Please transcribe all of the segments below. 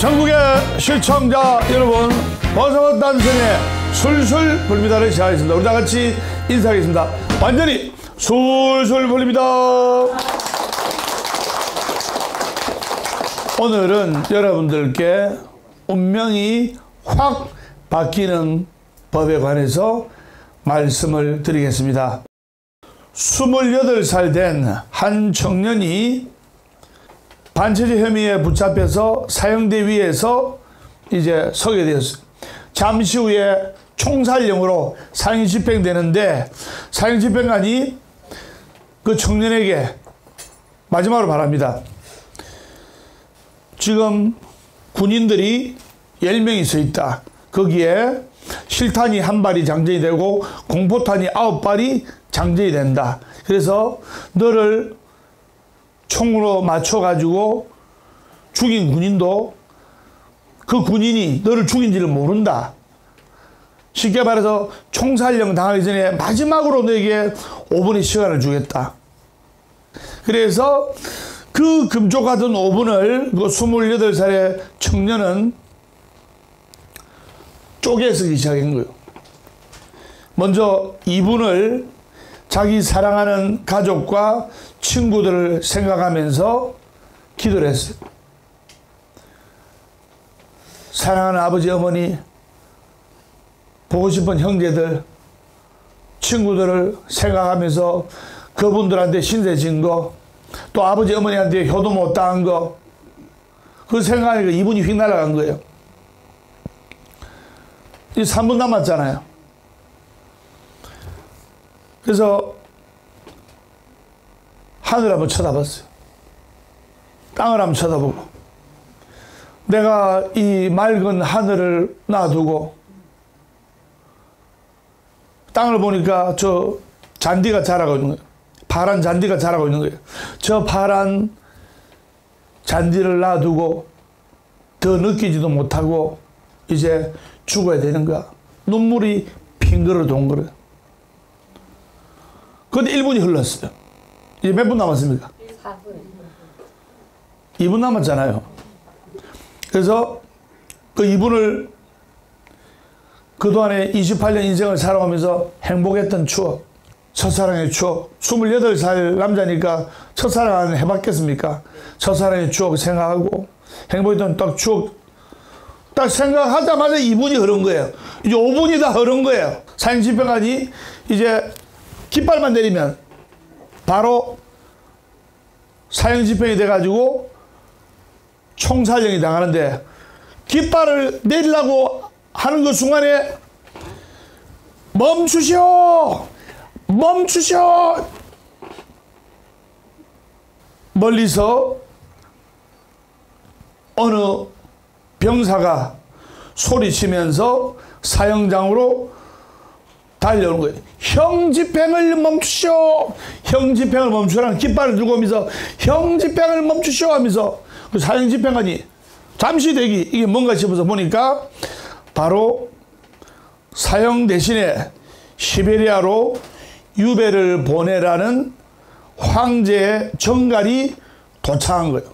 전국의 시청자 여러분, 버섯 단생의 술술 불미다를 시작하겠습니다. 우리 다 같이 인사하겠습니다. 완전히 술술 불립니다. 오늘은 여러분들께 운명이 확 바뀌는 법에 관해서 말씀을 드리겠습니다. 28살 된 한 청년이 반체제 혐의에 붙잡혀서 사형대위에서 이제 서게 되었어요. 잠시 후에 총살령으로 사형 집행되는데, 사형 집행관이 그 청년에게 마지막으로 말합니다. 지금 군인들이 10명이 서 있다. 거기에 실탄이 1발이 장전이 되고 공포탄이 9발이 장전이 된다. 그래서 너를 총으로 맞춰가지고 죽인 군인도 그 군인이 너를 죽인지를 모른다. 쉽게 말해서 총살령 당하기 전에 마지막으로 너에게 5분의 시간을 주겠다. 그래서 그 금쪽 같은 5분을 그 28살의 청년은 쪼개 쓰기 시작한 거예요. 먼저 2분을 자기 사랑하는 가족과 친구들을 생각하면서 기도를 했어요. 사랑하는 아버지, 어머니, 보고 싶은 형제들, 친구들을 생각하면서 그분들한테 신세 진 거, 또 아버지, 어머니한테 효도 못 당한 거, 그 생각하니까 2분이 휙 날아간 거예요. 이제 3분 남았잖아요. 그래서 하늘 한번 쳐다봤어요. 땅을 한번 쳐다보고, 내가 이 맑은 하늘을 놔두고 땅을 보니까 저 잔디가 자라고 있는 거예요. 파란 잔디가 자라고 있는 거예요. 저 파란 잔디를 놔두고 더 느끼지도 못하고 이제 죽어야 되는 거야. 눈물이 핑그러 돈 거예요. 그런데 1분이 흘렀어요. 이제 몇 분 남았습니까? 2분 남았잖아요. 그래서 그 2분을 그동안에 28년 인생을 살아가면서 행복했던 추억, 첫사랑의 추억, 28살 남자니까 첫사랑은 해봤겠습니까? 첫사랑의 추억 생각하고 행복했던 딱 추억 딱 생각하자마자 2분이 흐른 거예요. 이제 5분이 다 흐른 거예요. 사형 집행관이 이제 깃발만 내리면 바로 사형 집행이 돼가지고 총살령이 당하는데, 깃발을 내리려고 하는 그 순간에 멈추시오! 멈추시오! 멀리서 어느 병사가 소리치면서 사형장으로 달려오는 거예요. 형 집행을 멈추시오! 형 집행을 멈추라는 깃발을 들고 오면서 형 집행을 멈추시오 하면서 그 사형 집행관이 잠시 대기, 이게 뭔가 싶어서 보니까 바로 사형 대신에 시베리아로 유배를 보내라는 황제의 정갈이 도착한 거예요.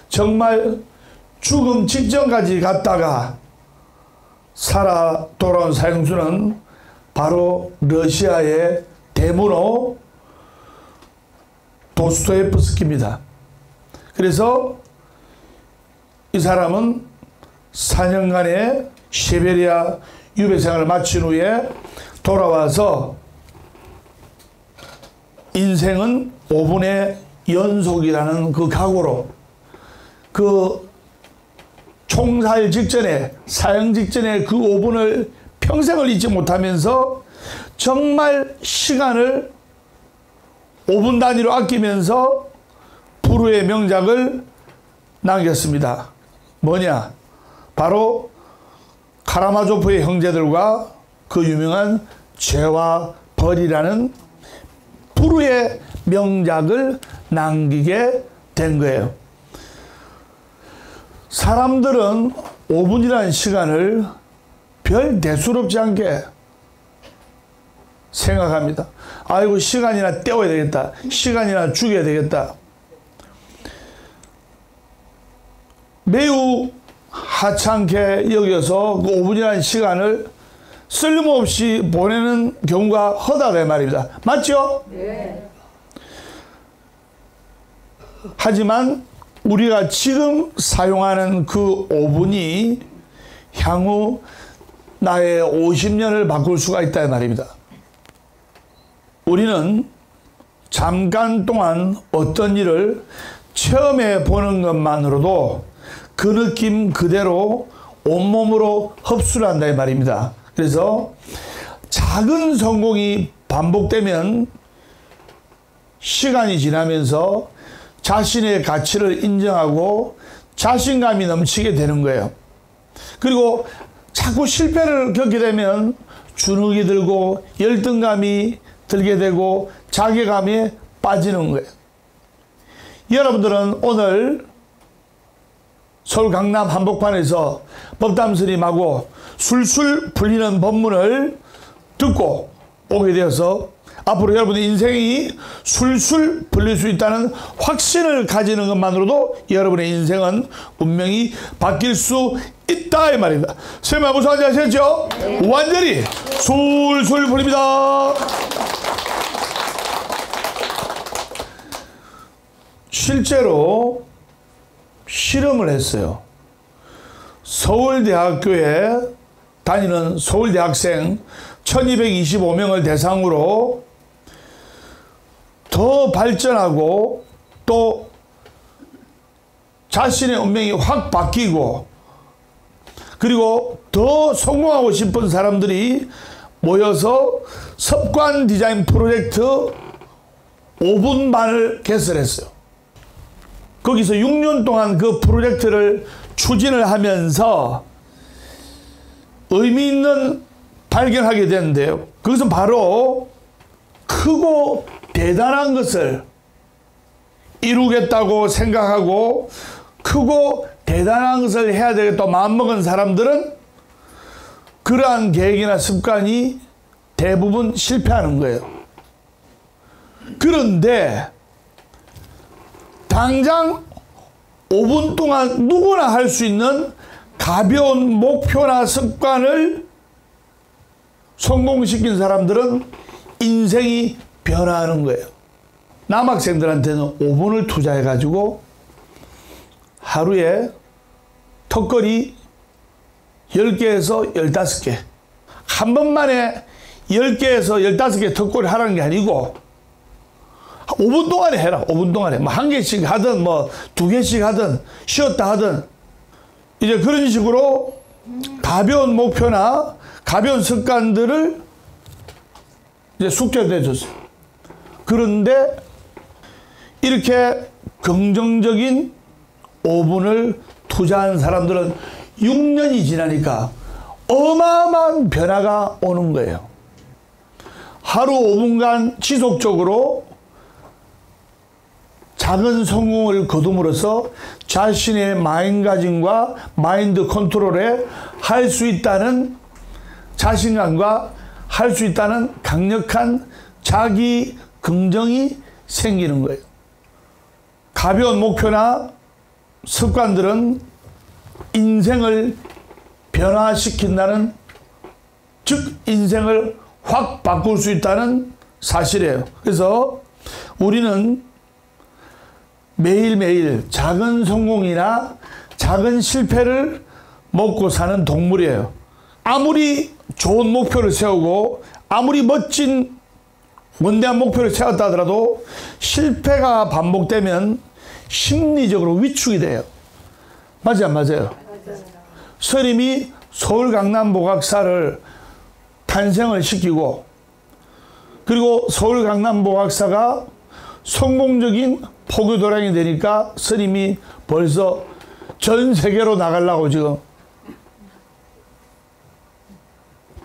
정말 죽음 직전까지 갔다가 살아 돌아온 사형수는 바로 러시아의 대문호 도스토옙스키입니다. 그래서 이 사람은 4년간의 시베리아 유배 생활을 마친 후에 돌아와서 인생은 5분의 연속이라는 그 각오로 그 총살 직전에, 사형 직전에 그 5분을 평생을 잊지 못하면서 정말 시간을 5분 단위로 아끼면서 불후의 명작을 남겼습니다. 뭐냐? 바로 카라마조프의 형제들과 그 유명한 죄와 벌이라는 불후의 명작을 남기게 된 거예요. 사람들은 5분이라는 시간을 별 대수롭지 않게 생각합니다. 아이고, 시간이나 때워야 되겠다. 시간이나 죽여야 되겠다. 매우 하찮게 여겨서 그 5분이라는 시간을 쓸모없이 보내는 경우가 허다하다 말입니다. 맞죠? 네. 하지만 우리가 지금 사용하는 그 5분이 향후 나의 50년을 바꿀 수가 있다 말입니다. 우리는 잠깐 동안 어떤 일을 체험해 보는 것만으로도 그 느낌 그대로 온몸으로 흡수를 한다 이 말입니다. 그래서 작은 성공이 반복되면 시간이 지나면서 자신의 가치를 인정하고 자신감이 넘치게 되는 거예요. 그리고 자꾸 실패를 겪게 되면 주눅이 들고 열등감이 들게 되고 자괴감에 빠지는 거예요. 여러분들은 오늘 서울 강남 한복판에서 법담 스님하고 술술 풀리는 법문을 듣고 오게 되어서 앞으로 여러분의 인생이 술술 풀릴 수 있다는 확신을 가지는 것만으로도 여러분의 인생은 운명이 바뀔 수 있다 이 말입니다. 선생님 무슨 말인지 아시겠죠? 네. 완전히 술술 풀립니다. 실제로 실험을 했어요. 서울대학교에 다니는 서울대학생 1225명을 대상으로 더 발전하고 또 자신의 운명이 확 바뀌고 그리고 더 성공하고 싶은 사람들이 모여서 습관 디자인 프로젝트 5분만을 개설했어요. 거기서 6년 동안 그 프로젝트를 추진을 하면서 의미 있는 발견하게 되는데요. 그것은 바로 크고 대단한 것을 이루겠다고 생각하고 크고 대단한 것을 해야 되겠다 마음먹은 사람들은 그러한 계획이나 습관이 대부분 실패하는 거예요. 그런데 당장 5분 동안 누구나 할 수 있는 가벼운 목표나 습관을 성공시킨 사람들은 인생이 변화하는 거예요. 남학생들한테는 5분을 투자해 가지고 하루에 턱걸이 10개에서 15개 한 번만에 10개에서 15개 턱걸이 하라는 게 아니고 5분 동안에 해라. 5분 동안에 뭐 1개씩 하든 뭐 2개씩 하든 쉬었다 하든 이제 그런 식으로 가벼운 목표나 가벼운 습관들을 이제 숙제해 줬어요. 그런데 이렇게 긍정적인 5분을 투자한 사람들은 6년이 지나니까 어마어마한 변화가 오는 거예요. 하루 5분간 지속적으로 작은 성공을 거둠으로써 자신의 마인가짐과 마인드 컨트롤에 할 수 있다는 자신감과 할 수 있다는 강력한 자기 긍정이 생기는 거예요. 가벼운 목표나 습관들은 인생을 변화시킨다는, 즉 인생을 확 바꿀 수 있다는 사실이에요. 그래서 우리는 매일매일 작은 성공이나 작은 실패를 먹고 사는 동물이에요. 아무리 좋은 목표를 세우고 아무리 멋진 원대한 목표를 세웠다 하더라도 실패가 반복되면 심리적으로 위축이 돼요. 맞아요, 안 맞아요? 스님이 서울 강남 보각사를 탄생을 시키고 그리고 서울 강남 보각사가 성공적인 포교도량이 되니까 스님이 벌써 전 세계로 나가려고 지금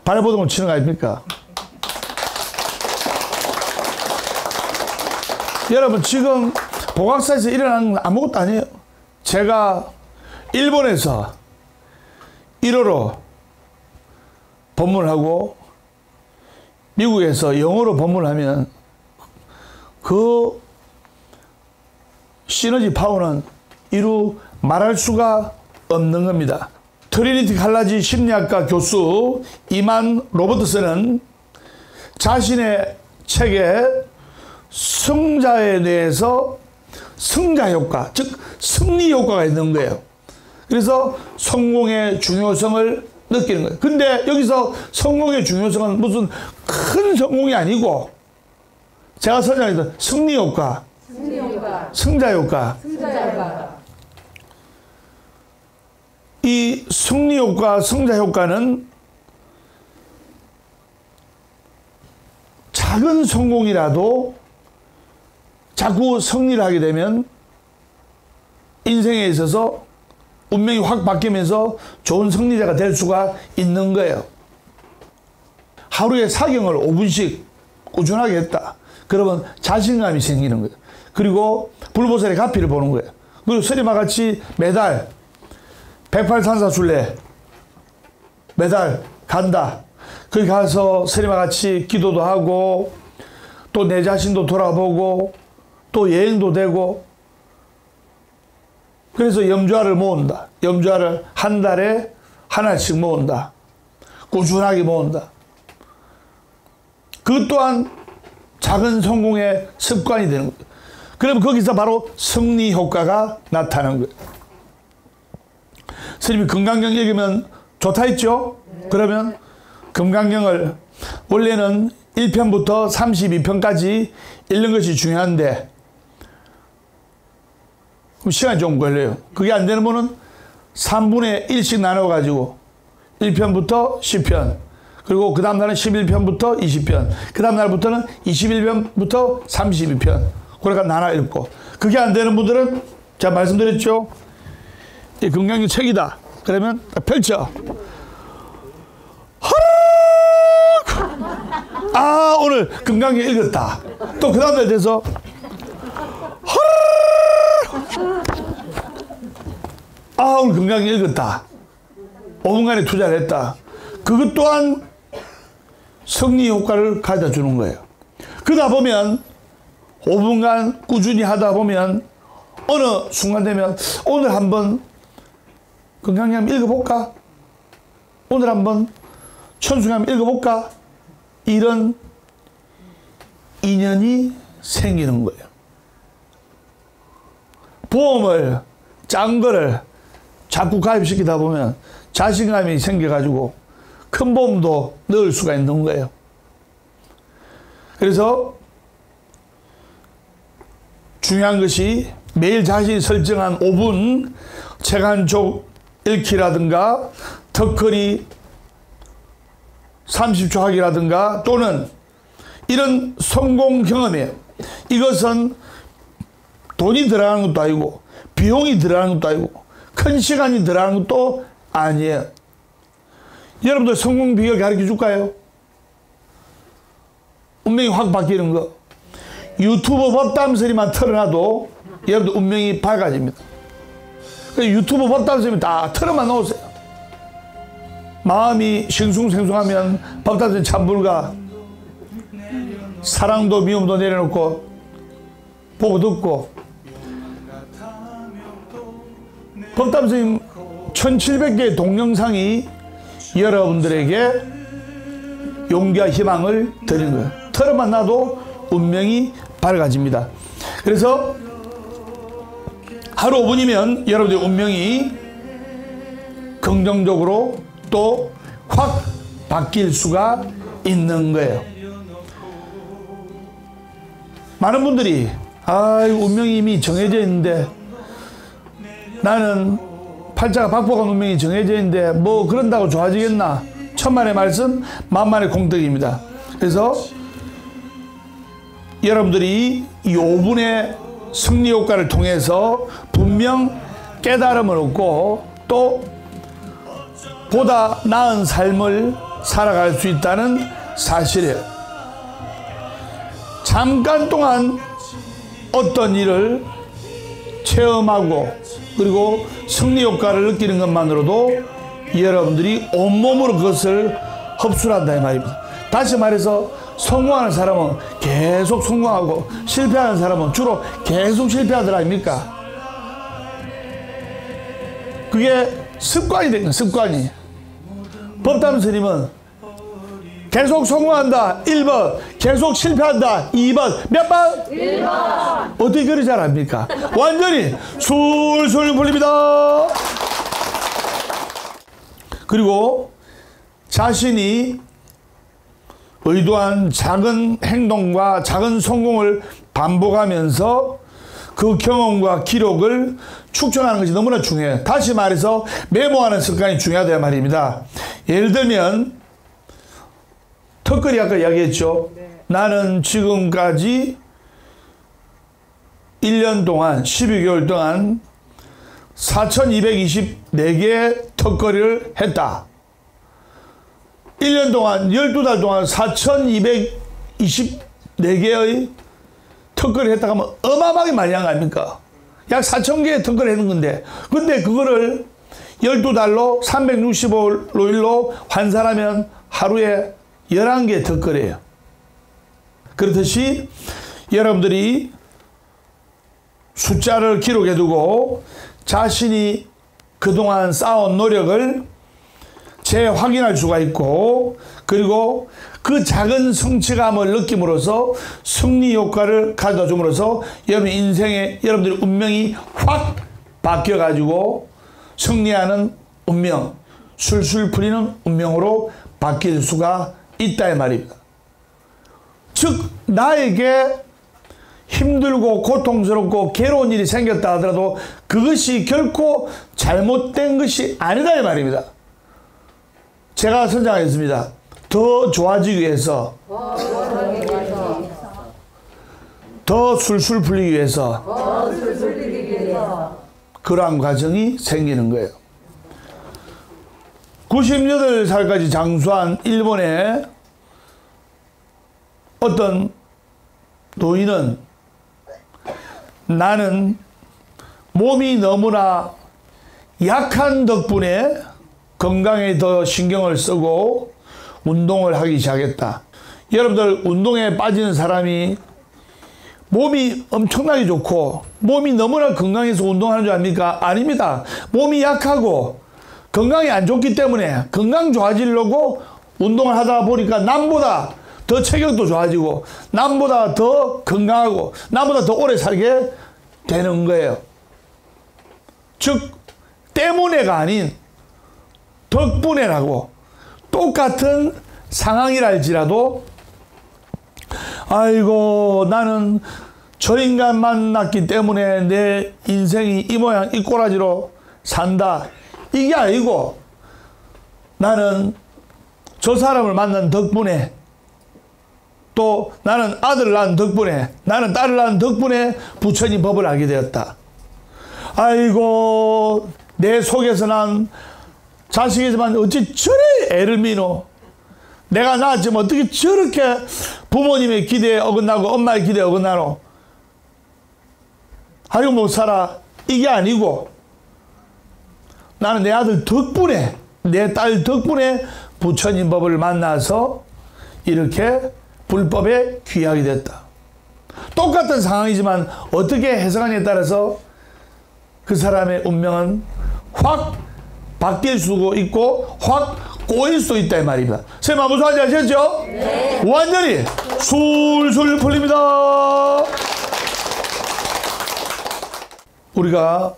발버둥을 치는 거 아닙니까? 여러분 지금 보각사에서 일어나는 건 아무것도 아니에요. 제가 일본에서 1어로 법문을 하고 미국에서 영어로 법문을 하면 그 시너지 파워는 이루 말할 수가 없는 겁니다. 트리니티 칼라지 심리학과 교수 이만 로버트슨은 자신의 책에 승자에 대해서 승자 효과, 즉 승리 효과가 있는 거예요. 그래서 성공의 중요성을 느끼는 거예요. 근데 여기서 성공의 중요성은 무슨 큰 성공이 아니고 제가 설명했던 승리 효과, 승자 효과. 이 승리 효과, 승자 효과는 작은 성공이라도 자꾸 승리를 하게 되면 인생에 있어서 운명이 확 바뀌면서 좋은 승리자가 될 수가 있는 거예요. 하루에 사경을 5분씩 꾸준하게 했다. 그러면 자신감이 생기는 거예요. 그리고 불보살의 가피를 보는 거예요. 그리고 스님과 같이 매달 108산사순례 매달 간다. 거기 가서 스님과 같이 기도도 하고 또 내 자신도 돌아보고 또 여행도 되고 그래서 염주화를 모은다. 염주화를 한 달에 하나씩 모은다. 꾸준하게 모은다. 그것 또한 작은 성공의 습관이 되는 거예요. 그러면 거기서 바로 승리 효과가 나타나는 거예요. 스님이 금강경 읽으면 좋다 했죠? 그러면 금강경을 원래는 1편부터 32편까지 읽는 것이 중요한데 그럼 시간이 좀 걸려요. 그게 안 되는 분은 3분의 1씩 나눠가지고 1편부터 10편 그리고 그 다음 날은 11편부터 20편 그 다음 날부터는 21편부터 32편 그러니까 나눠 읽고 그게 안 되는 분들은 제가 말씀드렸죠. 이 금강경 책이다. 그러면 펼쳐. 아 오늘 금강경 읽었다. 또 그 다음 날 돼서 아 오늘 금강경 읽었다. 5분간의 투자를 했다. 그것 또한 승리 효과를 가져다 주는 거예요. 그러다 보면 5분간 꾸준히 하다 보면 어느 순간 되면 오늘 한번 금강경 한번 읽어볼까? 오늘 한번 천수경 한번 읽어볼까? 이런 인연이 생기는 거예요. 보험을 짠 거를 자꾸 가입시키다 보면 자신감이 생겨가지고 큰 보험도 넣을 수가 있는 거예요. 그래서 중요한 것이 매일 자신이 설정한 5분 책 한 쪽 읽기라든가 턱걸이 30초 하기라든가 또는 이런 성공 경험이에요. 이것은 돈이 들어가는 것도 아니고 비용이 들어가는 것도 아니고 큰 시간이 들어가는 것도 아니에요. 여러분들 성공 비결 가르쳐 줄까요? 운명이 확 바뀌는 거. 유튜브 법담소리만 틀어놔도 여러분들 운명이 밝아집니다. 유튜브 법담소리 다 틀어만 놓으세요. 마음이 싱숭생숭하면 법담소리 참불가 사랑도 미움도 내려놓고 보고 듣고 법담스님 1700개의 동영상이 여러분들에게 용기와 희망을 드리는 거예요. 틀어만 놔도 운명이 밝아집니다. 그래서 하루 5분이면 여러분들의 운명이 긍정적으로 또 확 바뀔 수가 있는 거예요. 많은 분들이 운명이 이미 정해져 있는데 나는 팔자가 박복한 운명이 정해져 있는데 뭐 그런다고 좋아지겠나. 천만의 말씀 만만의 공덕입니다. 그래서 여러분들이 이 5분의 승리 효과를 통해서 분명 깨달음을 얻고 또 보다 나은 삶을 살아갈 수 있다는 사실이에요. 잠깐 동안 어떤 일을 체험하고 그리고 승리 효과를 느끼는 것만으로도 여러분들이 온몸으로 그것을 흡수한다 이 말입니다. 다시 말해서 성공하는 사람은 계속 성공하고 실패하는 사람은 주로 계속 실패하더라 아닙니까? 그게 습관이 된 거예요. 습관이. 법담 스님은 계속 성공한다 1번, 계속 실패한다 2번, 몇 번? 1번. 어떻게 그리 잘합니까? 완전히 술술 풀립니다. 그리고 자신이 의도한 작은 행동과 작은 성공을 반복하면서 그 경험과 기록을 축적하는 것이 너무나 중요해요. 다시 말해서 메모하는 습관이 중요하다 말입니다. 예를 들면 턱걸이 아까 이야기했죠. 나는 지금까지 1년 동안 12개월 동안 4,224개의 턱걸이를 했다. 1년 동안 12달 동안 4,224개의 턱걸이를 했다가 하면 어마어마하게 많이 한 거 아닙니까? 약 4,000개의 턱걸이를 했는 건데, 근데 그거를 12달로 365일로 환산하면 하루에 11개의 턱걸이에요. 그렇듯이 여러분들이 숫자를 기록해두고 자신이 그동안 쌓아온 노력을 재확인할 수가 있고, 그리고 그 작은 성취감을 느낌으로써 승리 효과를 가져다 줌으로써 여러분 인생의 여러분들의 운명이 확 바뀌어가지고 승리하는 운명, 술술 풀리는 운명으로 바뀔 수가 있다 이 말입니다. 즉 나에게 힘들고 고통스럽고 괴로운 일이 생겼다 하더라도 그것이 결코 잘못된 것이 아니다 이 말입니다. 제가 선장하겠습니다. 더 좋아지기 위해서, 더 술술 풀리기 위해서 그러한 과정이 생기는 거예요. 98살까지 장수한 일본의 어떤 노인은 나는 몸이 너무나 약한 덕분에 건강에 더 신경을 쓰고 운동을 하기 시작했다. 여러분들 운동에 빠지는 사람이 몸이 엄청나게 좋고 몸이 너무나 건강해서 운동하는 줄 압니까? 아닙니다. 몸이 약하고 건강이 안 좋기 때문에 건강 좋아지려고 운동을 하다 보니까 남보다 더 체격도 좋아지고 남보다 더 건강하고 남보다 더 오래 살게 되는 거예요. 즉 때문에가 아닌 덕분에라고. 똑같은 상황이랄지라도 아이고 나는 저 인간 만났기 때문에 내 인생이 이 모양 이 꼬라지로 산다 이게 아니고 나는 저 사람을 만난 덕분에 또 나는 아들을 낳은 덕분에 나는 딸을 낳은 덕분에 부처님 법을 알게 되었다. 아이고 내 속에서 난 자식이지만 어찌 저래 애를 미노. 내가 낳았지만 어떻게 저렇게 부모님의 기대에 어긋나고 엄마의 기대에 어긋나노. 아이고 못 살아. 이게 아니고 나는 내 아들 덕분에 내 딸 덕분에 부처님 법을 만나서 이렇게 불법에 귀하게 됐다. 똑같은 상황이지만 어떻게 해석하느냐에 따라서 그 사람의 운명은 확 바뀔 수도 있고 확 꼬일 수도 있다 이 말입니다. 선생님 무슨 말인지 아셨죠? 네. 완전히 술술 풀립니다. 우리가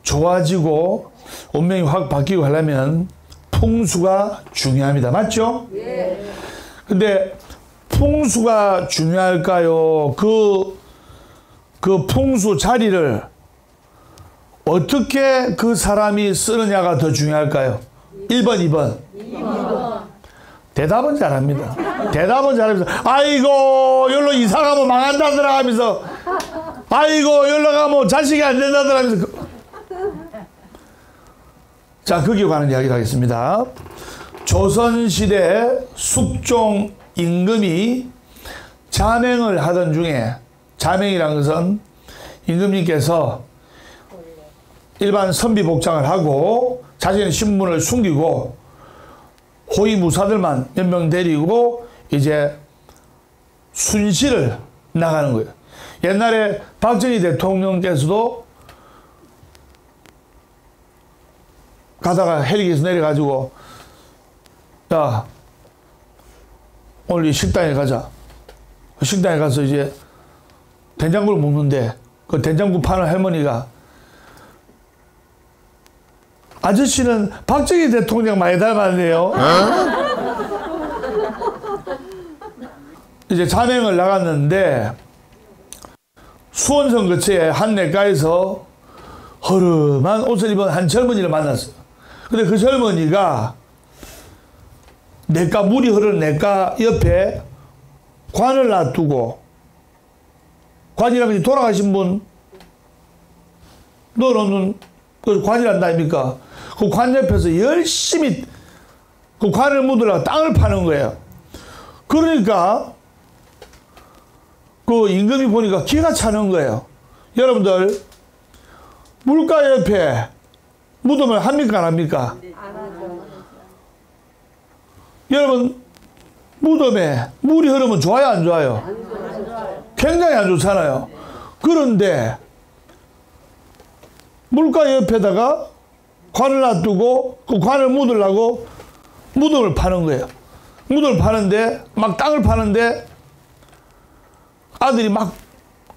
좋아지고 운명이 확 바뀌고 하려면 풍수가 중요합니다. 맞죠? 네. 근데 풍수가 중요할까요? 그 풍수 자리를 어떻게 그 사람이 쓰느냐가 더 중요할까요? 1번, 2번. 2번. 대답은 잘합니다. 대답은 잘합니다. 아이고, 여기로 이사 가면 망한다더라 하면서, 아이고, 여기로 가면 자식이 안 된다더라 하면서. 자, 거기에 관한 이야기를 하겠습니다. 조선시대 숙종 임금이 자맹을 하던 중에, 자맹이라는 것은 임금님께서 일반 선비 복장을 하고 자신의 신분을 숨기고 호위무사들만 몇 명 데리고 이제 순시를 나가는 거예요. 옛날에 박정희 대통령께서도 가다가 헬기에서 내려가지고, 야, 오늘 이 식당에 가자. 식당에 가서 이제 된장국을 먹는데, 그 된장국 파는 할머니가, 아저씨는 박정희 대통령 많이 닮았네요. 이제 잔행을 나갔는데, 수원선 근처에 한 내과에서 허름한 옷을 입은 한 젊은이를 만났어요. 근데 그 젊은이가 내과, 물이 흐르는 내과 옆에 관을 놔두고, 관이라는 것이 돌아가신 분 넣어놓는 그 관이란다 아닙니까? 그 관 옆에서 열심히 그 관을 묻으려고 땅을 파는 거예요. 그러니까 그 임금이 보니까 기가 차는 거예요. 여러분들, 물가 옆에 묻으면 합니까, 안 합니까? 안 하죠. 여러분, 무덤에 물이 흐르면 좋아요, 안 좋아요? 안 좋아요. 굉장히 안 좋잖아요. 그런데 물가 옆에다가 관을 놔두고 그 관을 묻으려고 무덤을 파는 거예요. 무덤을 파는데, 막 땅을 파는데 아들이 막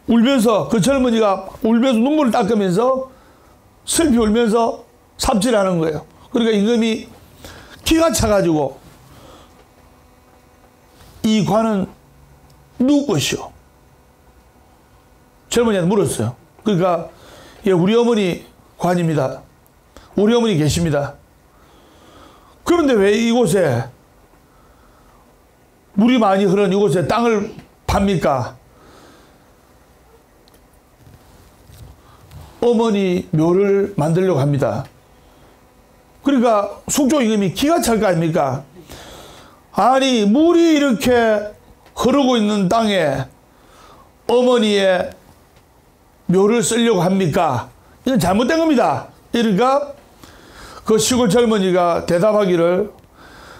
울면서, 그 젊은이가 울면서 눈물을 닦으면서 슬피 울면서 삽질하는 거예요. 그러니까 임금이 기가 차가지고, 이 관은 누구 것이요? 젊은이한테 물었어요. 그러니까, 예, 우리 어머니 관입니다. 우리 어머니 계십니다. 그런데 왜 이곳에, 물이 많이 흐르는 이곳에 땅을 팝니까? 어머니 묘를 만들려고 합니다. 그러니까 숙종 임금이 기가 찰 거 아닙니까? 아니, 물이 이렇게 흐르고 있는 땅에 어머니의 묘를 쓰려고 합니까? 이건 잘못된 겁니다. 그러니까 그 시골 젊은이가 대답하기를,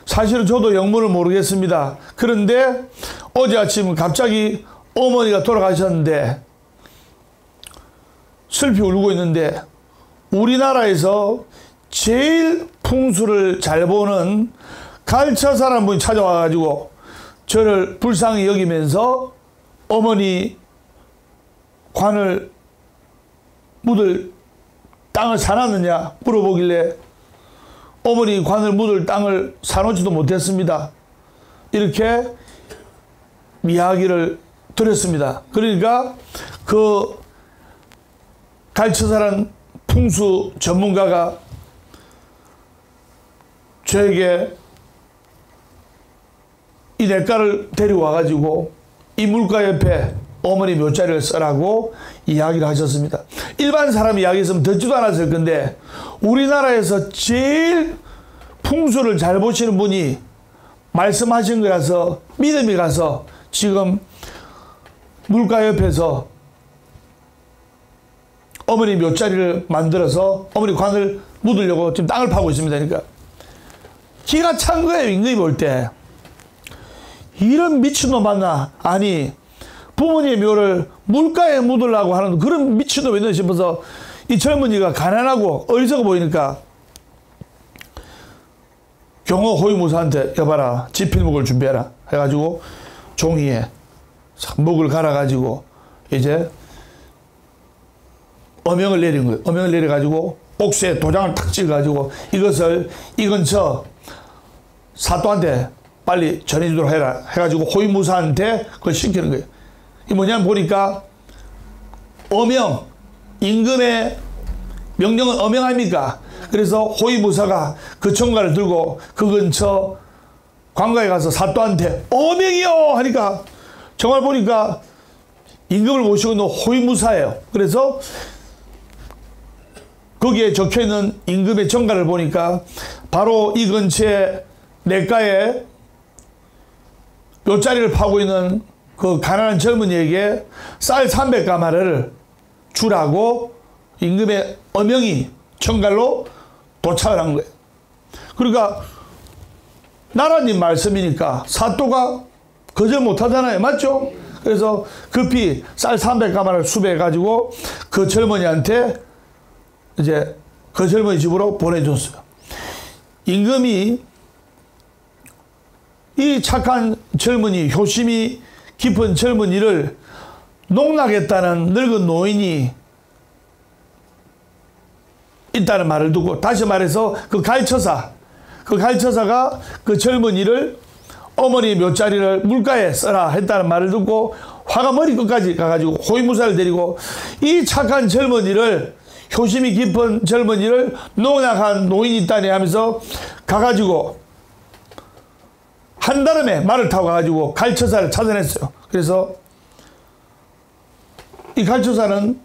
사실은 저도 영문을 모르겠습니다. 그런데 어제 아침 갑자기 어머니가 돌아가셨는데 슬피 울고 있는데, 우리나라에서 제일 풍수를 잘 보는 갈처사라는 한 분이 찾아와가지고 저를 불쌍히 여기면서 어머니 관을 묻을 땅을 사놨느냐 물어보길래, 어머니 관을 묻을 땅을 사놓지도 못했습니다. 이렇게 이야기를 드렸습니다. 그러니까 그 갈처사라는 풍수 전문가가 저에게 이 냇가를 데려와가지고 이 물가 옆에 어머니 묘자리를 써라고 이야기를 하셨습니다. 일반 사람 이야기했으면 듣지도 않았을 건데, 우리나라에서 제일 풍수를 잘 보시는 분이 말씀하신 거라서 믿음이 가서 지금 물가 옆에서 어머니 묘자리를 만들어서 어머니 관을 묻으려고 지금 땅을 파고 있습니다. 그러니까 기가 찬 거예요. 임금이 볼 때. 이런 미친놈 맞나? 아니, 부모님의 묘를 물가에 묻으려고 하는 그런 미친놈이 있나 싶어서, 이 젊은이가 가난하고 어리석어 보이니까 경호 호위무사한테, 여봐라, 지필목을 준비해라 해가지고 종이에 목을 갈아가지고 이제 어명을 내린 거예요. 어명을 내려가지고 옥수에 도장을 탁 찍어가지고 이것을 이 근처 사또한테 빨리 전해주도록 해라 해가지고 호위무사한테 그걸 시키는 거예요. 이 뭐냐면 보니까 어명, 임금의 명령은 어명 아닙니까? 그래서 호위무사가 그 청가를 들고 그 근처 관가에 가서 사또한테 어명이요 하니까, 정말 보니까 임금을 모시고 있는 호위무사예요. 그래서 거기에 적혀있는 임금의 정가를 보니까 바로 이 근처에 냇가에 묘자리를 파고 있는 그 가난한 젊은이에게 쌀 300가마를 주라고 임금의 어명이 정갈로 도착을 한 거예요. 그러니까 나라님 말씀이니까 사또가 거절 못 하잖아요. 맞죠? 그래서 급히 쌀 300가마를 수배해가지고 그 젊은이한테 이제 그 젊은이 집으로 보내줬어요. 임금이 이 착한 젊은이, 효심이 깊은 젊은이를 농락했다는 늙은 노인이 있다는 말을 듣고, 다시 말해서 그 갈처사가 그 젊은이를 어머니 묘자리를 물가에 써라 했다는 말을 듣고 화가 머리끝까지 가가지고 호위무사를 데리고 이 착한 젊은이를, 효심이 깊은 젊은이를 농락한 노인이 있다니 하면서 가가지고 한다름에 말을 타고 가가지고 갈처사를 찾아냈어요. 그래서 이 갈처사는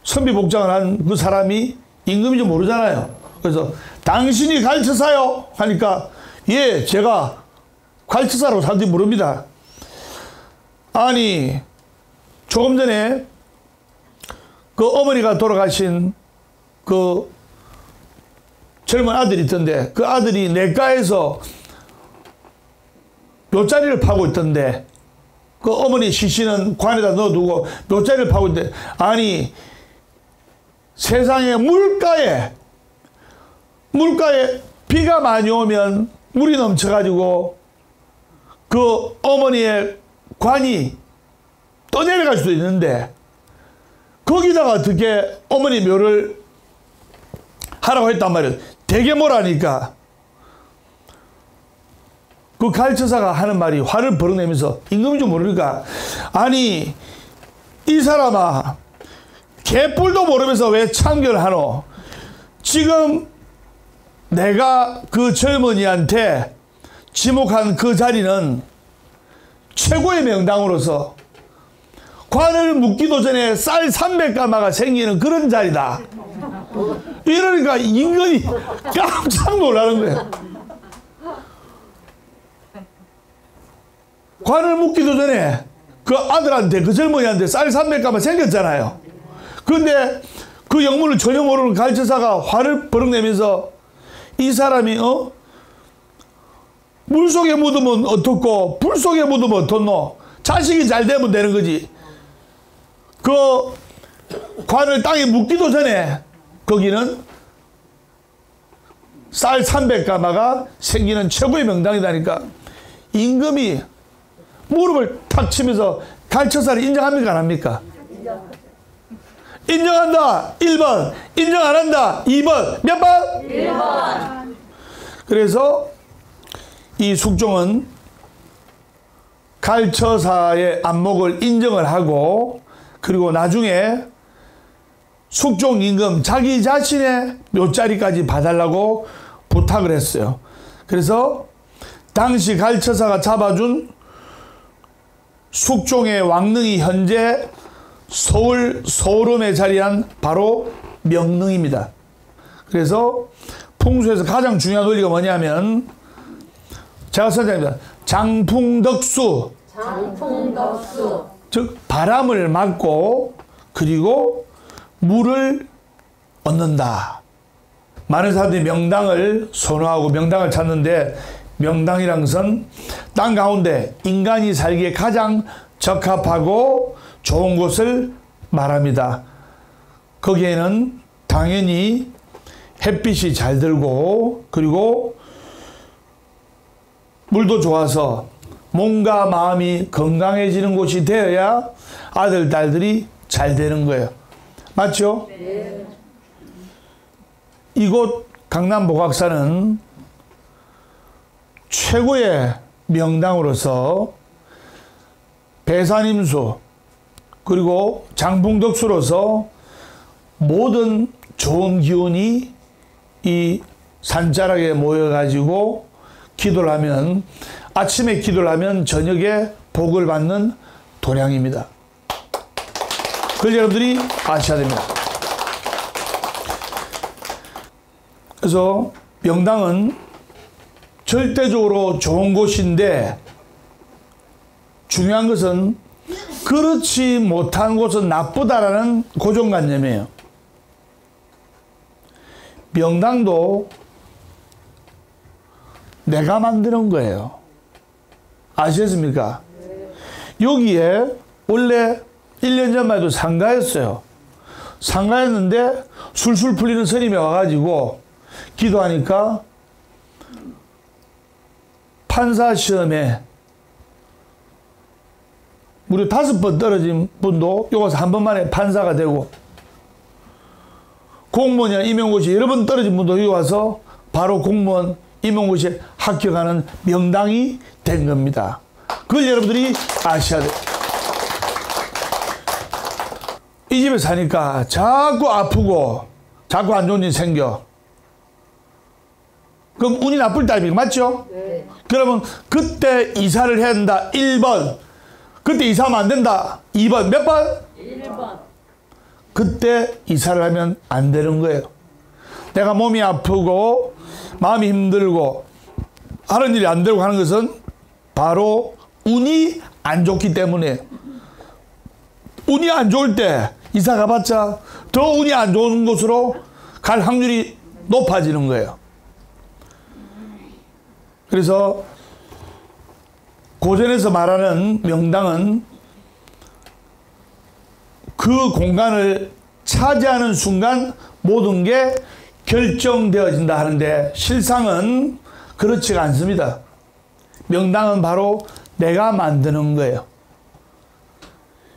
선비복장을 한 그 사람이 임금인지 모르잖아요. 그래서 당신이 갈처사요? 하니까 예, 제가 갈처사라고 사람들이 물읍니다. 아니, 조금 전에 그 어머니가 돌아가신 그 젊은 아들이 있던데, 그 아들이 냇가에서 묘자리를 파고 있던데, 그 어머니 시신은 관에다 넣어두고 묘자리를 파고 있는데, 아니, 세상에 물가에 비가 많이 오면 물이 넘쳐가지고 그 어머니의 관이 떠내려갈 수도 있는데 거기다가 어떻게 어머니 묘를 하라고 했단 말이에요. 되게 뭐라니까 그 갈처사가 하는 말이 화를 버럭내면서 임금인 줄 모르니까, 아니 이 사람아, 개뿔도 모르면서 왜 참견을 하노? 지금 내가 그 젊은이한테 지목한 그 자리는 최고의 명당으로서 관을 묻기도 전에 쌀 300가마가 생기는 그런 자리다. 이러니까 임금이 깜짝 놀라는 거예요. 관을 묻기도 전에 그 아들한테, 그 젊은이한테 쌀 300가마 생겼잖아요. 그런데 그 영문을 전혀 모르는 갈처사가 화를 버럭내면서 이 사람이 물속에 묻으면 어떻고 불속에 묻으면 어떻노? 자식이 잘 되면 되는 거지. 그 관을 땅에 묻기도 전에 거기는 쌀 300가마가 생기는 최고의 명당이다니까 임금이 무릎을 탁 치면서 갈처사를 인정합니까 안 합니까? 인정한다 1번, 인정 안 한다 2번, 몇 번? 1번. 그래서 이 숙종은 갈처사의 안목을 인정을 하고, 그리고 나중에 숙종 임금 자기 자신의 묘자리까지 봐달라고 부탁을 했어요. 그래서 당시 갈처사가 잡아준 숙종의 왕릉이 현재 서울 소름에 자리한 바로 명릉입니다. 그래서 풍수에서 가장 중요한 원리가 뭐냐면, 제가 선생님입니다. 장풍덕수. 즉 바람을 막고 그리고 물을 얻는다. 많은 사람들이 명당을 선호하고 명당을 찾는데, 명당이란 것은 땅 가운데 인간이 살기에 가장 적합하고 좋은 곳을 말합니다. 거기에는 당연히 햇빛이 잘 들고 그리고 물도 좋아서 몸과 마음이 건강해지는 곳이 되어야 아들, 딸들이 잘 되는 거예요. 맞죠? 네. 이곳 강남복악산은 최고의 명당으로서 배산임수 그리고 장풍덕수로서 모든 좋은 기운이 이 산자락에 모여가지고 기도를 하면, 아침에 기도를 하면 저녁에 복을 받는 도량입니다. 그걸 여러분들이 아셔야 됩니다. 그래서 명당은 절대적으로 좋은 곳인데, 중요한 것은 그렇지 못한 곳은 나쁘다라는 고정관념이에요. 명당도 내가 만드는 거예요. 아시겠습니까? 여기에 원래 1년 전만 해도 상가였어요. 상가였는데 술술 풀리는 스님이 와가지고 기도하니까 판사 시험에 무려 5번 떨어진 분도 여기서 한 번 만에 판사가 되고, 공무원이나 임용고시 여러 번 떨어진 분도 여기 와서 바로 공무원 임용고시에 합격하는 명당이 된 겁니다. 그걸 여러분들이 아셔야 돼요. 이 집에 사니까 자꾸 아프고 자꾸 안 좋은 일이 생겨. 그럼 운이 나쁠 때 아닙니까? 맞죠? 네. 그러면 그때 이사를 해야 된다. 1번. 그때 이사하면 안 된다. 2번. 몇 번? 1번. 그때 이사를 하면 안 되는 거예요. 내가 몸이 아프고 마음이 힘들고 하는 일이 안 되고 하는 것은 바로 운이 안 좋기 때문에, 운이 안 좋을 때 이사 가봤자 더 운이 안 좋은 곳으로 갈 확률이 높아지는 거예요. 그래서 고전에서 말하는 명당은 그 공간을 차지하는 순간 모든 게 결정되어진다 하는데, 실상은 그렇지가 않습니다. 명당은 바로 내가 만드는 거예요.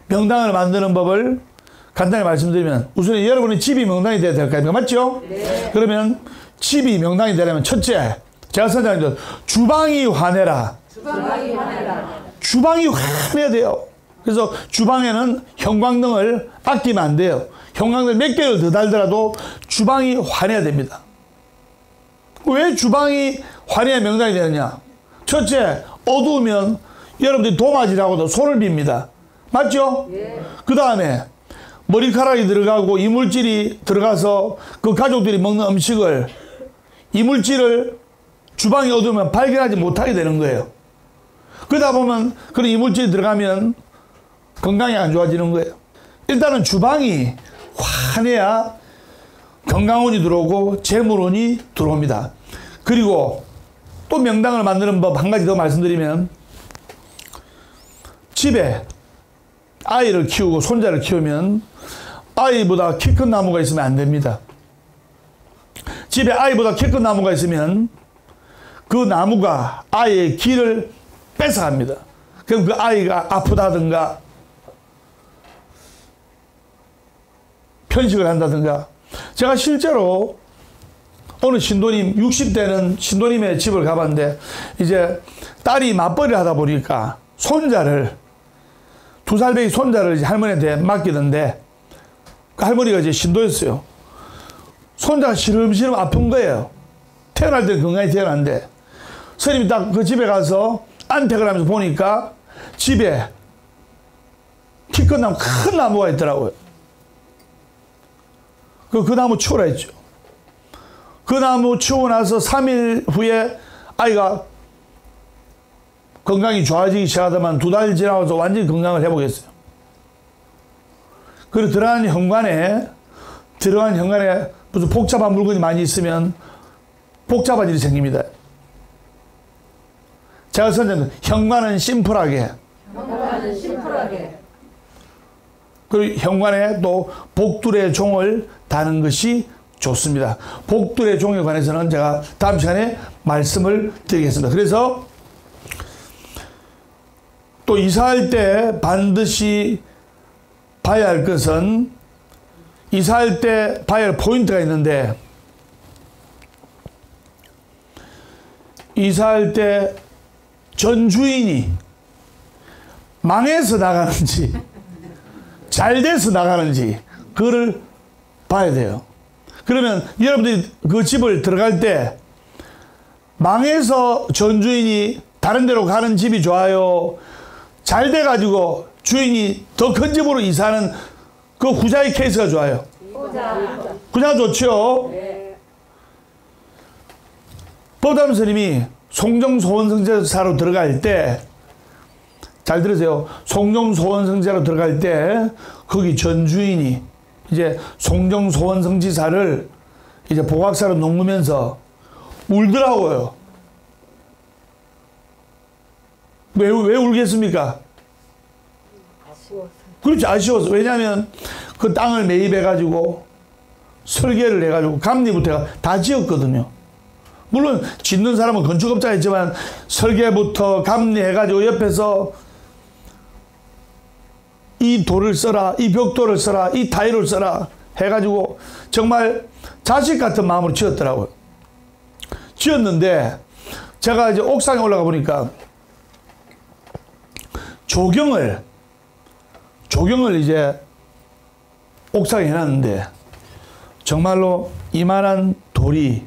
명당을 만드는 법을 간단히 말씀드리면, 우선 여러분의 집이 명당이 되어야 될 거 아닙니까? 맞죠? 네. 그러면 집이 명당이 되려면 첫째, 제가 선생님들 주방이 환해라. 주방이 환해라. 주방이 환해야 돼요. 그래서 주방에는 형광등을 아끼면 안 돼요. 형광등 몇 개를 더 달더라도 주방이 환해야 됩니다. 왜 주방이 환해야 명당이 되느냐? 첫째, 어두우면 여러분들이 도마질하고도 손을 빕니다. 맞죠? 예. 그 다음에 머리카락이 들어가고 이물질이 들어가서 그 가족들이 먹는 음식을, 이물질을 주방이 어두우면 발견하지 못하게 되는 거예요. 그러다 보면 그런 이물질이 들어가면 건강이 안 좋아지는 거예요. 일단은 주방이 환해야 건강운이 들어오고 재물운이 들어옵니다. 그리고 또 명당을 만드는 법 한 가지 더 말씀드리면, 집에 아이를 키우고 손자를 키우면 아이보다 키 큰 나무가 있으면 안 됩니다. 집에 아이보다 키 큰 나무가 있으면 그 나무가 아이의 기를 뺏어갑니다. 그럼 그 아이가 아프다든가 편식을 한다든가. 제가 실제로 어느 신도님, 60대는 신도님의 집을 가봤는데, 이제 딸이 맞벌이를 하다 보니까 손자를, 2살배기 손자를 이제 할머니한테 맡기던데, 그 할머니가 이제 신도였어요. 손자가 시름시름 아픈 거예요. 태어날 때는 건강히 태어났는데, 스님이 딱 그 집에 가서 안택을 하면서 보니까 집에 키 큰 나무, 큰 나무가 있더라고요. 그 나무 치우라 했죠. 그 나무 치우고 나서 3일 후에 아이가 건강이 좋아지기 시작하더만 2달 지나서 완전히 건강을 회복했어요. 그리고 들어간 현관에 무슨 복잡한 물건이 많이 있으면 복잡한 일이 생깁니다. 제가 선생님, 현관은 심플하게. 그리고 현관에 또 복두의 종을 다는 것이 좋습니다. 복두의 종에 관해서는 제가 다음 시간에 말씀을 드리겠습니다. 그래서 또 이사할 때 반드시 봐야 할 것은, 이사할 때 봐야 할 포인트가 있는데, 이사할 때 전 주인이 망해서 나가는지 잘 돼서 나가는지 그거를 봐야 돼요. 그러면 여러분들이 그 집을 들어갈 때 망해서 전 주인이 다른 데로 가는 집이 좋아요, 잘 돼가지고 주인이 더 큰 집으로 이사하는 그 후자의 케이스가 좋아요? 후자 좋죠? 네. 법담 스님이 송정소원성제사로 들어갈 때, 잘 들으세요. 송정소원성제사로 들어갈 때 거기 전 주인이 이제 송정소원성지사를 이제 복학사로 녹으면서 울더라고요. 왜 울겠습니까? 아쉬워서. 그렇지, 아쉬워서. 왜냐하면 그 땅을 매입해가지고 설계를 해가지고 감리부터 다 지었거든요. 물론 짓는 사람은 건축업자가 있지만 설계부터 감리해가지고 옆에서 이 돌을 써라, 이 벽돌을 써라, 이 타일을 써라 해가지고 정말 자식 같은 마음으로 지었더라고요. 지었는데 제가 이제 옥상에 올라가 보니까 조경을 이제 옥상에 해놨는데 정말로 이만한 돌이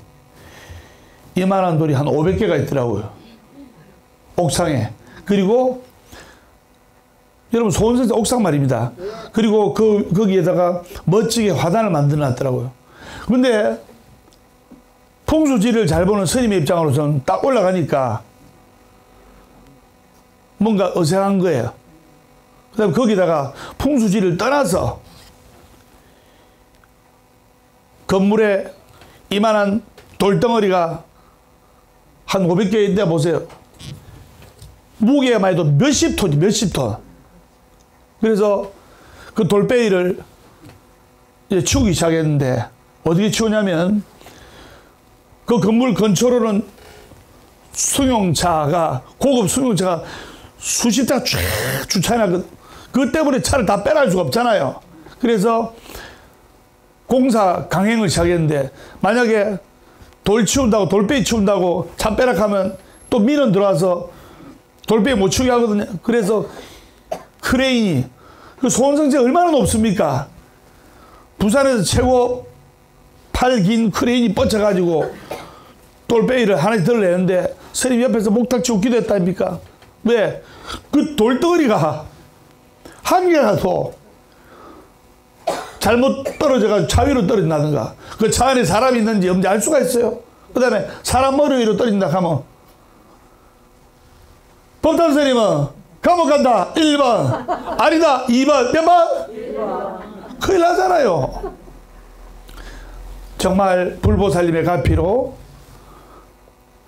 한 500개가 있더라고요. 옥상에. 그리고 여러분 소원성지 옥상 말입니다. 그리고 거기에다가 멋지게 화단을 만들어 놨더라고요. 근데 풍수지를 잘 보는 스님의 입장으로서는 딱 올라가니까 뭔가 어색한 거예요. 그 다음에 거기다가 풍수지를 떠나서 건물에 이만한 돌덩어리가 한 500개 있는데 보세요. 무게만 해도 몇십 톤이 몇십 톤. 그래서 그 돌베이를 이제 치우기 시작했는데 어떻게 치우냐면 그 건물 근처로는 승용차가 고급 승용차가 수십 대가 쫙 주차해놔. 그 때문에 차를 다 빼갈 수가 없잖아요. 그래서 공사 강행을 시작했는데 만약에 돌 치운다고 돌베이 치운다고 차 빼락하면 또 민원 들어와서 돌베이 못 치우게 하거든요. 그래서 크레인이 그 소원성지가 얼마나 높습니까? 부산에서 최고 팔 긴 크레인이 뻗쳐가지고 돌베이를 하나씩 들어내는데 스님 옆에서 목탁치 웃기도 했다니까. 왜? 그 돌덩어리가 한 개라도 잘못 떨어져가지고 차 위로 떨어진다든가 그 차 안에 사람이 있는지 없는지 알 수가 있어요. 그 다음에 사람 머리 위로 떨어진다 하면 법담 스님은 감옥 간다 1번 아니다 2번 몇 번? 1번 큰일 나잖아요. 정말 불보살님의 가피로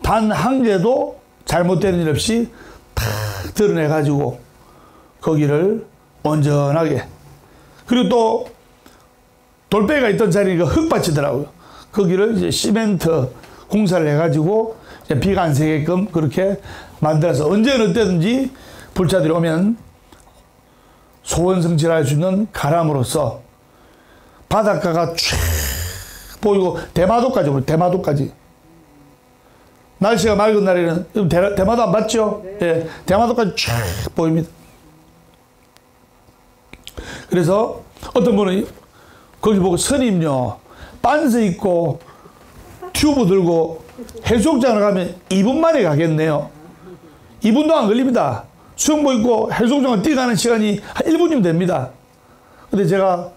단 한 개도 잘못되는 일 없이 다 드러내가지고 거기를 온전하게 그리고 또 돌베이가 있던 자리가 흙밭이더라고요. 거기를 이제 시멘트 공사를 해가지고 이제 비가 안 새게끔 그렇게 만들어서 언제는 어때든지 불자들이 오면 소원성질할 수 있는 가람으로서 바닷가가 쫙 보이고 대마도까지 오면 대마도까지 날씨가 맑은 날에는 대마도 안 봤죠? 네. 예, 대마도까지 쫙 보입니다. 그래서 어떤 분은 거기 보고 스님요 빤스 입고 튜브 들고 해수욕장을 가면 2분 만에 가겠네요. 2분도 안 걸립니다. 수영복 입고 해수욕장을 뛰어가는 시간이 한 1분이면 됩니다. 근데 제가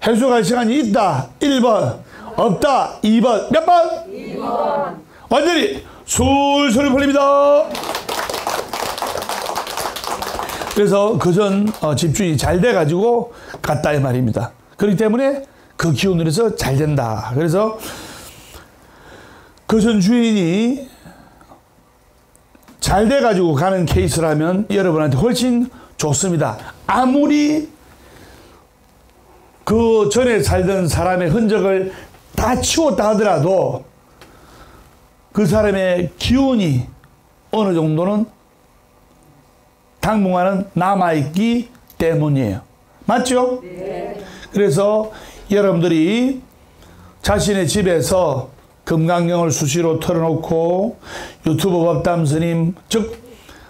해수욕할 시간이 있다 1번 없다 2번 몇 번? 2번 완전히 술술 풀립니다. 그래서 그전 집주인이 잘 돼가지고 갔다 이 말입니다. 그렇기 때문에 그 기운으로 해서 잘 된다. 그래서 그전 주인이 잘 돼가지고 가는 케이스라면 여러분한테 훨씬 좋습니다. 아무리 그 전에 살던 사람의 흔적을 다 치웠다 하더라도 그 사람의 기운이 어느 정도는 당분간은 남아있기 때문이에요. 맞죠? 네. 그래서 여러분들이 자신의 집에서 금강경을 수시로 틀어놓고 유튜브 법담 스님, 즉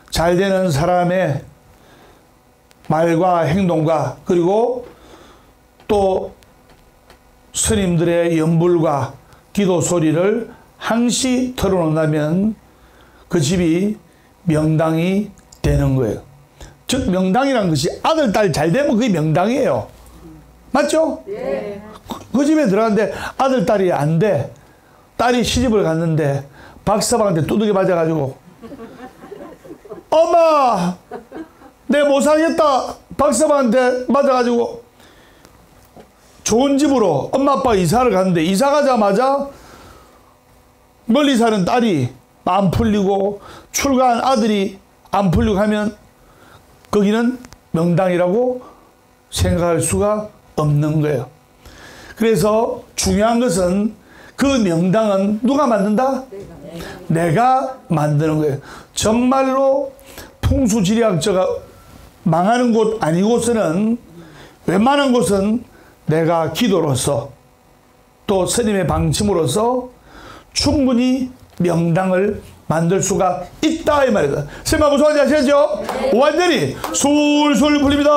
잘되는 사람의 말과 행동과 그리고 또 스님들의 연불과 기도 소리를 항시 틀어놓는다면 그 집이 명당이 되는 거예요. 즉 명당이라는 것이 아들, 딸 잘 되면 그게 명당이에요. 맞죠? 네. 그 집에 들어갔는데 아들, 딸이 안 돼. 딸이 시집을 갔는데 박서방한테 두들겨 맞아가지고 엄마 내가 못 살겠다. 박서방한테 맞아가지고 좋은 집으로 엄마 아빠가 이사를 갔는데 이사 가자마자 멀리 사는 딸이 안 풀리고 출가한 아들이 안 풀리고 하면 거기는 명당이라고 생각할 수가 없는 거예요. 그래서 중요한 것은 그 명당은 누가 만든다? 내가 만드는 거예요. 정말로 풍수지리학자가 망하는 곳 아니고서는 웬만한 곳은 내가 기도로서 또 스님의 방침으로서 충분히 명당을 만들 수가 있다 이 말이다. 스님하고 소환지 아시죠? 네. 완전히 술술 풀립니다.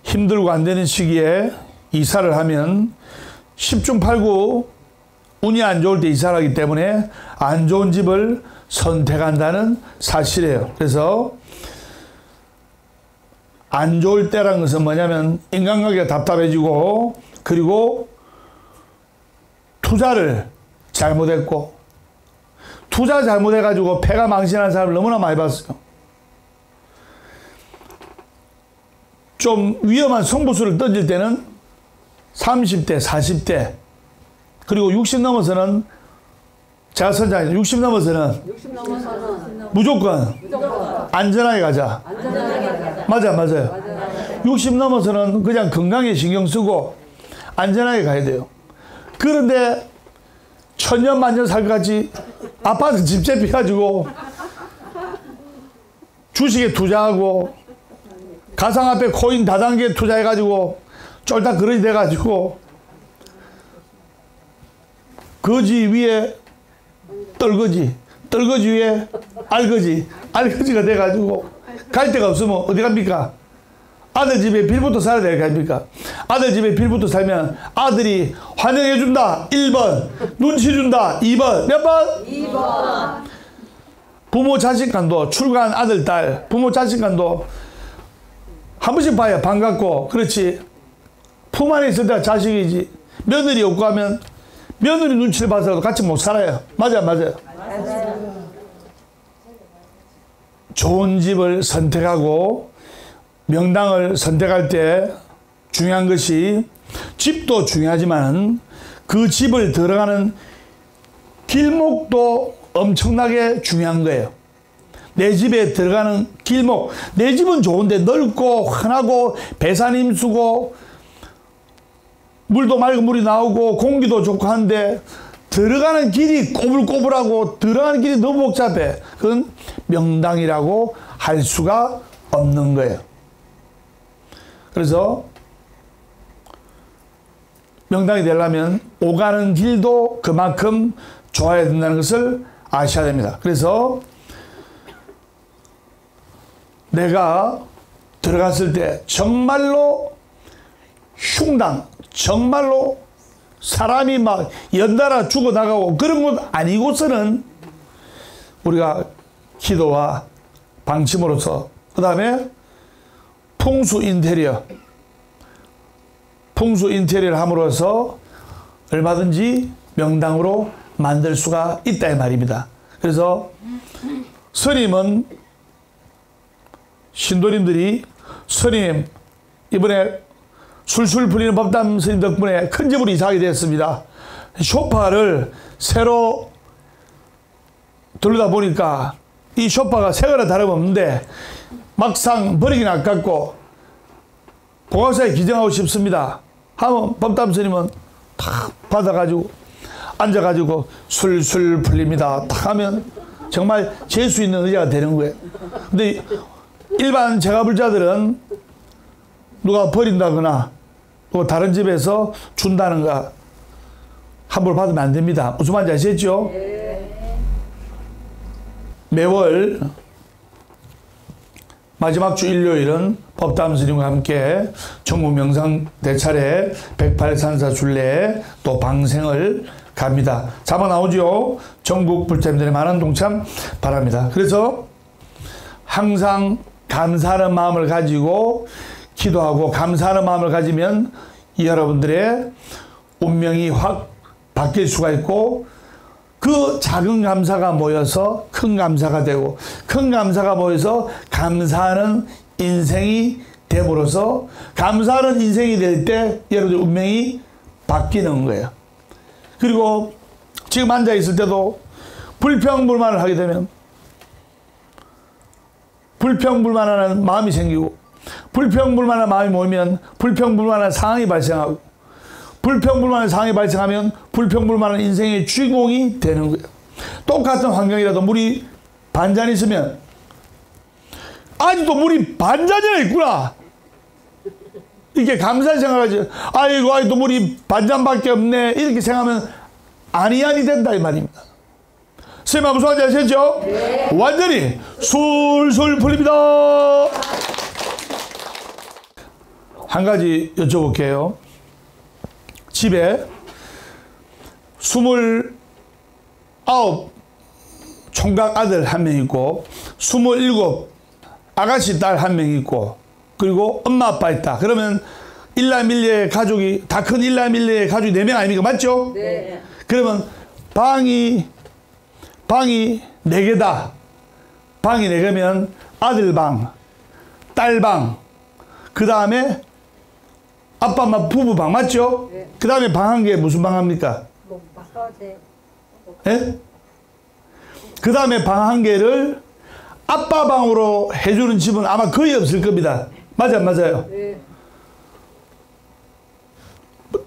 힘들고 안 되는 시기에 이사를 하면 10중 8구 운이 안 좋을 때 이사를 하기 때문에 안 좋은 집을 선택한다는 사실이에요. 그래서 안 좋을 때라는 것은 뭐냐면 인간관계가 답답해지고 그리고 투자를 잘못했고 투자 잘못해가지고 폐가 망신한 사람을 너무나 많이 봤어요. 좀 위험한 승부수를 던질 때는 30대, 40대 그리고 60 넘어서는 제가 선장님 60 넘어서는 무조건 안전하게 가자. 맞아요. 60 넘어서는 그냥 건강에 신경 쓰고 안전하게 가야 돼요. 그런데 천년 만년 살까지 아파트 집세 피가지고 주식에 투자하고 가상화폐 코인 다단계 투자해가지고 쫄딱 그릇이 돼가지고 거지 위에 떨거지 위에 알거지가 돼가지고 갈 데가 없으면 어디 갑니까? 아들 집에 빌부터 살아야 될 거 아닙니까? 아들 집에 빌부터 살면 아들이 환영해준다 1번, 눈치 준다 2번, 몇 번? 2번. 부모 자식 간도 출가한 아들 딸 부모 자식 간도 한 번씩 봐야 반갑고 그렇지. 품 안에 있을 때가 자식이지. 며느리 없고 하면 며느리 눈치를 봐서라도 같이 못 살아요. 맞아요. 좋은 집을 선택하고 명당을 선택할 때 중요한 것이 집도 중요하지만 그 집을 들어가는 길목도 엄청나게 중요한 거예요. 내 집에 들어가는 길목, 내 집은 좋은데 넓고 흔하고 배산 임수고 물도 맑은 물이 나오고 공기도 좋고 한데 들어가는 길이 꼬불꼬불하고 들어가는 길이 너무 복잡해. 그건 명당이라고 할 수가 없는 거예요. 그래서 명당이 되려면 오가는 길도 그만큼 좋아야 된다는 것을 아셔야 됩니다. 그래서 내가 들어갔을 때 정말로 흉당, 정말로 사람이 막 연달아 죽어나가고 그런 것 아니고서는 우리가 기도와 방침으로서 그 다음에 풍수 인테리어를 함으로써 얼마든지 명당으로 만들 수가 있다 이 말입니다. 그래서 스님은 신도님들이 스님 이번에 술술 풀리는 법담 스님 덕분에 큰 집으로 이사하게 됐습니다. 소파를 새로 돌리다 보니까 이 소파가 새 거나 다름없는데 막상 버리긴 아깝고 고각사에 기증하고 싶습니다 하면 법담 스님은 탁 받아가지고 앉아가지고 술술 풀립니다 탁 하면 정말 재수 있는 의자가 되는 거예요. 근데 일반 제가불자들은 누가 버린다거나 또 다른 집에서 준다는가 함부로 받으면 안 됩니다. 무슨 말인지 아시겠죠? 매월 마지막 주 일요일은 법담 스님과 함께 전국 명상 대차례 108산사 순례 또 방생을 갑니다. 잡아 나오죠. 전국 불자님들의 많은 동참 바랍니다. 그래서 항상 감사하는 마음을 가지고 기도하고 감사하는 마음을 가지면 여러분들의 운명이 확 바뀔 수가 있고 그 작은 감사가 모여서 큰 감사가 되고 큰 감사가 모여서 감사하는 인생이 됨으로써 감사하는 인생이 될 때 여러분들 운명이 바뀌는 거예요. 그리고 지금 앉아있을 때도 불평불만을 하게 되면 불평불만하는 마음이 생기고 불평불만한 마음이 모이면 불평불만한 상황이 발생하고, 불평불만한 상황이 발생하면 불평불만한 인생의 주인공이 되는 거예요. 똑같은 환경이라도 물이 반잔 있으면 아직도 물이 반잔이나 있구나, 이렇게 감사히 생각하지. 아이고, 아직도 물이 반잔밖에 없네, 이렇게 생각하면 아니 된다 이 말입니다. 선생님 무슨 말인지 아시겠죠? 네. 완전히 술술 풀립니다. 한 가지 여쭤볼게요. 집에 29 총각 아들 한 명 있고 27 아가씨 딸 한 명 있고 그리고 엄마 아빠 있다. 그러면 일남일녀의 가족이 다 큰 일남일녀의 가족이 4명 아닙니까? 맞죠? 네. 그러면 방이 4개다. 방이 4개면 아들방, 딸방, 그 다음에 아빠 엄마 부부방 맞죠? 네. 그 다음에 방 한 개 무슨 방 합니까? 예? 그 다음에 방 한 개를 아빠 방으로 해주는 집은 아마 거의 없을 겁니다. 맞아, 맞아요? 네.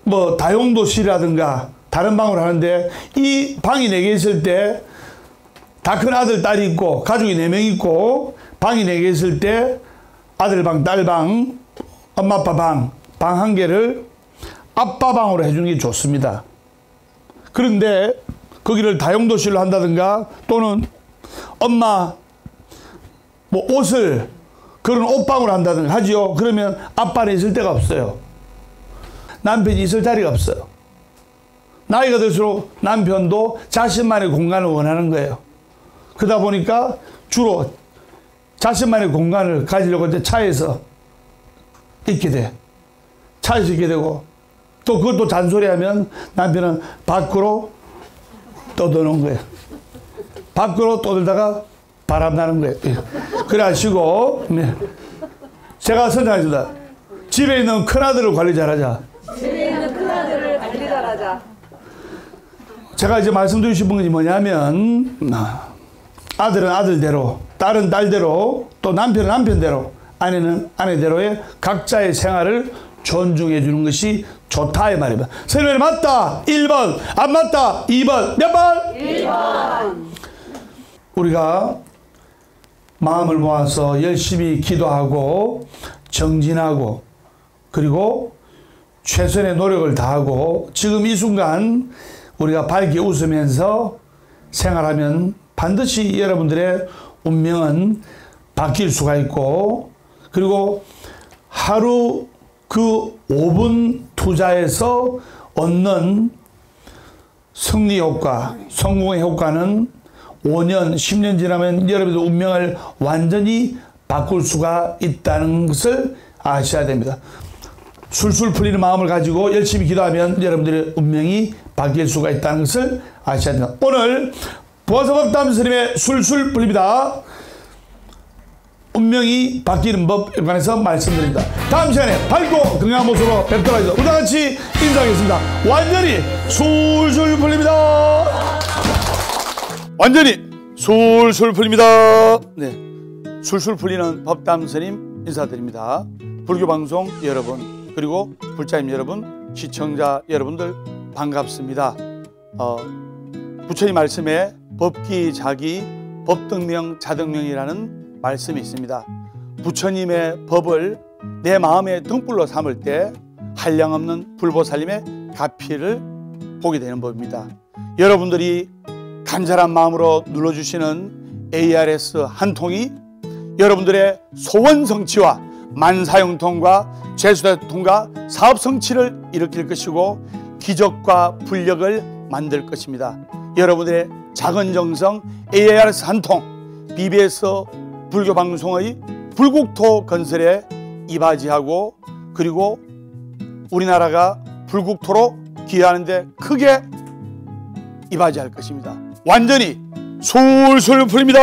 뭐 다용도실이라든가 다른 방으로 하는데 이 방이 4개 있을 때 다 큰 아들, 딸이 있고 가족이 4명 있고 방이 4개 있을 때 아들방, 딸방, 엄마 아빠 방 한 개를 아빠 방으로 해주는 게 좋습니다. 그런데 거기를 다용도실로 한다든가 또는 엄마 뭐 옷을 그런 옷방으로 한다든가 하지요. 그러면 아빠는 있을 데가 없어요. 남편이 있을 자리가 없어요. 나이가 들수록 남편도 자신만의 공간을 원하는 거예요. 그러다 보니까 주로 자신만의 공간을 가지려고 이제 차에서 있게 돼. 차에서 있게 되고 또 그것도 잔소리하면 남편은 밖으로 떠드는 거예요. 밖으로 떠들다가 바람 나는 거예요. 그래 하시고, 네. 제가 선정하겠습니다. 집에 있는 큰아들을 관리 잘하자. 집에 있는 큰아들을 관리 잘하자. 제가 이제 말씀드리고 싶은 것이 뭐냐면, 아들은 아들대로, 딸은 딸대로, 또 남편은 남편대로, 아내는 아내대로의 각자의 생활을 존중해 주는 것이 좋다 이 말입니다. 선생님 맞다 1번, 안 맞다 2번, 몇 번? 1번. 우리가 마음을 모아서 열심히 기도하고 정진하고 그리고 최선의 노력을 다하고 지금 이 순간 우리가 밝게 웃으면서 생활하면 반드시 여러분들의 운명은 바뀔 수가 있고 그리고 하루 그 5분 투자에서 얻는 승리 효과, 성공의 효과는 5년, 10년 지나면 여러분의 운명을 완전히 바꿀 수가 있다는 것을 아셔야 됩니다. 술술 풀리는 마음을 가지고 열심히 기도하면 여러분들의 운명이 바뀔 수가 있다는 것을 아셔야 됩니다. 오늘 보아서법담 스님의 술술 풀립니다. 운명이 바뀌는 법에 관해서 말씀드립니다. 다음 시간에 밝고 건강한 모습으로 뵙도록 하겠습니다. 우리 같이 인사하겠습니다. 완전히 술술 풀립니다. 완전히 술술 풀립니다. 네, 술술 풀리는 법담 스님 인사드립니다. 불교방송 여러분 그리고 불자님 여러분 시청자 여러분들 반갑습니다. 부처님 말씀에 법기자기 법등명 자등명이라는 말씀이 있습니다. 부처님의 법을 내 마음의 등불로 삼을 때 한량없는 불보살님의 가피를 보게 되는 법입니다. 여러분들이 간절한 마음으로 눌러주시는 ARS 한 통이 여러분들의 소원 성취와 만사형통과 재수대통과 사업 성취를 일으킬 것이고 기적과 불력을 만들 것입니다. 여러분들의 작은 정성 ARS 한 통 BBS 불교방송의 불국토 건설에 이바지하고 그리고 우리나라가 불국토로 기여하는 데 크게 이바지할 것입니다. 완전히 술술 풀립니다.